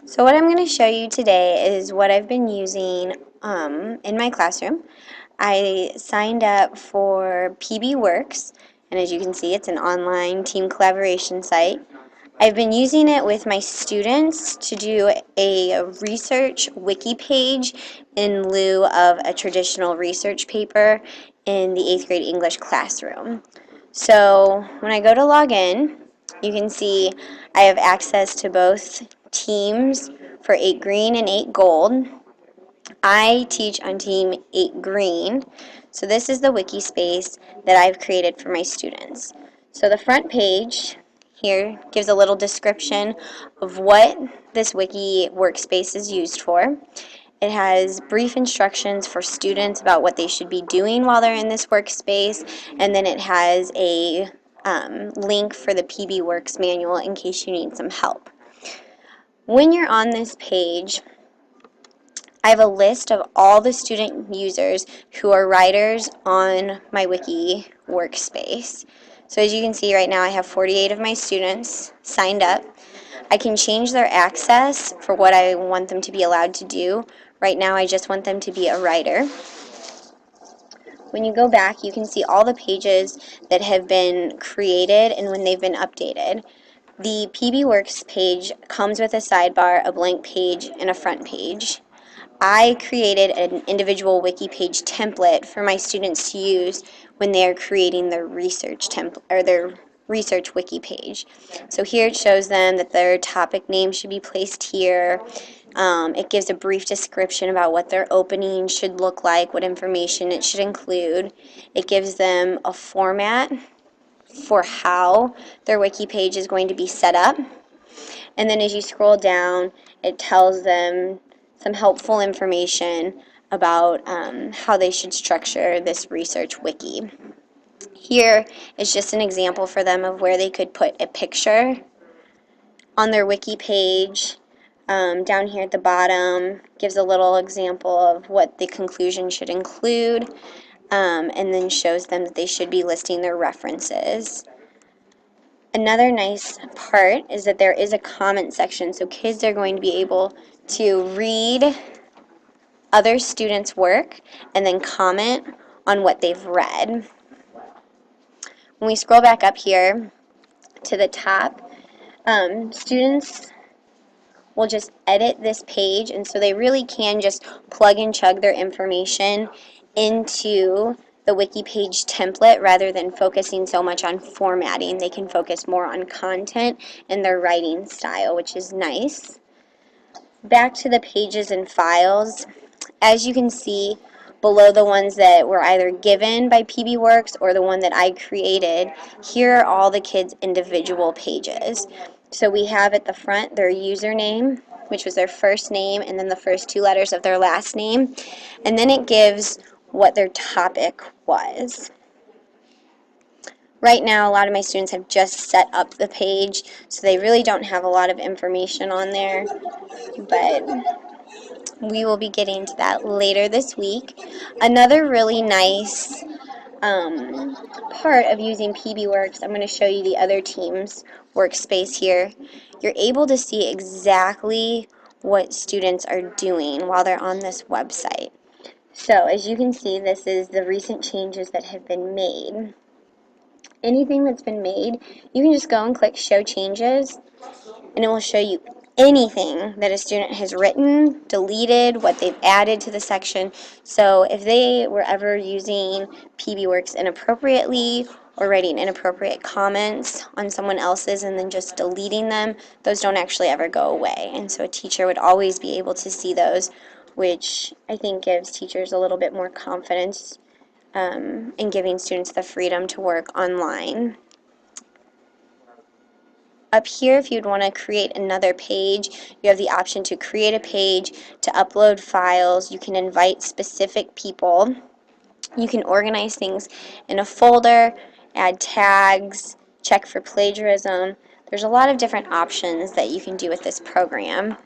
So what I'm going to show you today is what I've been using in my classroom. I signed up for PBWorks, and as you can see, it's an online team collaboration site. I've been using it with my students to do a research wiki page in lieu of a traditional research paper in the 8th grade English classroom. So when I go to log in, you can see I have access to both teams for 8 green and 8 gold. I teach on team 8 green, so this is the wiki space that I've created for my students. So the front page here gives a little description of what this wiki workspace is used for. It has brief instructions for students about what they should be doing while they're in this workspace, and then it has a link for the PBWorks manual in case you need some help. When you're on this page, I have a list of all the student users who are writers on my wiki workspace. So as you can see right now, I have 48 of my students signed up. I can change their access for what I want them to be allowed to do. Right now, I just want them to be a writer. When you go back, you can see all the pages that have been created and when they've been updated. The PBWorks page comes with a sidebar, a blank page, and a front page. I created an individual wiki page template for my students to use when they are creating their research template or their research wiki page. So here it shows them that their topic name should be placed here. It gives a brief description about what their opening should look like, what information it should include. It gives them a format for how their wiki page is going to be set up. And then as you scroll down, it tells them some helpful information about how they should structure this research wiki. Here is just an example for them of where they could put a picture on their wiki page. Down here at the bottom gives a little example of what the conclusion should include, and then shows them that they should be listing their references. Another nice part is that there is a comment section, so kids are going to be able to read other students' work and then comment on what they've read. When we scroll back up here to the top, students will just edit this page, and so they really can just plug and chug their information into the wiki page template rather than focusing so much on formatting. They can focus more on content and their writing style, which is nice. Back to the pages and files. As you can see, below the ones that were either given by PBWorks or the one that I created, here are all the kids' individual pages. So we have at the front their username, which was their first name, and then the first 2 letters of their last name. And then it gives what their topic was. Right now, a lot of my students have just set up the page, so they really don't have a lot of information on there, but we will be getting to that later this week. Another really nice part of using PBWorks, I'm going to show you the other team's workspace here. You're able to see exactly what students are doing while they're on this website. So as you can see, this is the recent changes that have been made. Anything that's been made, you can just go and click Show Changes, and it will show you anything that a student has written, deleted, what they've added to the section. So if they were ever using PBWorks inappropriately or writing inappropriate comments on someone else's and then just deleting them, those don't actually ever go away. And so a teacher would always be able to see those, which I think gives teachers a little bit more confidence in giving students the freedom to work online. Up here, if you'd want to create another page, you have the option to create a page, to upload files. You can invite specific people. You can organize things in a folder, add tags, check for plagiarism. There's a lot of different options that you can do with this program.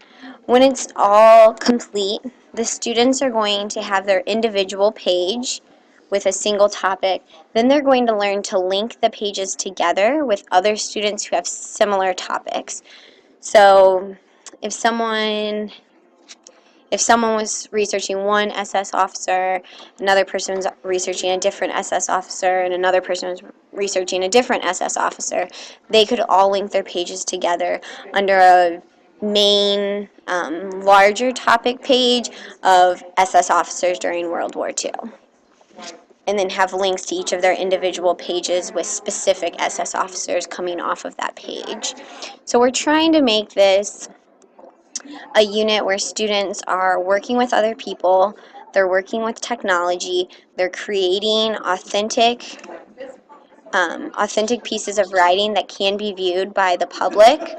When it's all complete, the students are going to have their individual page with a single topic. Then they're going to learn to link the pages together with other students who have similar topics. So if someone was researching one SS officer, another person was researching a different SS officer, and another person was researching a different SS officer, they could all link their pages together under a main, larger topic page of SS officers during World War II. And then have links to each of their individual pages with specific SS officers coming off of that page. So we're trying to make this a unit where students are working with other people, they're working with technology, they're creating authentic pieces of writing that can be viewed by the public.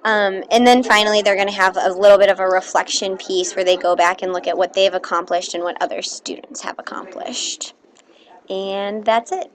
And then finally, they're going to have a little bit of a reflection piece where they go back and look at what they've accomplished and what other students have accomplished. And that's it.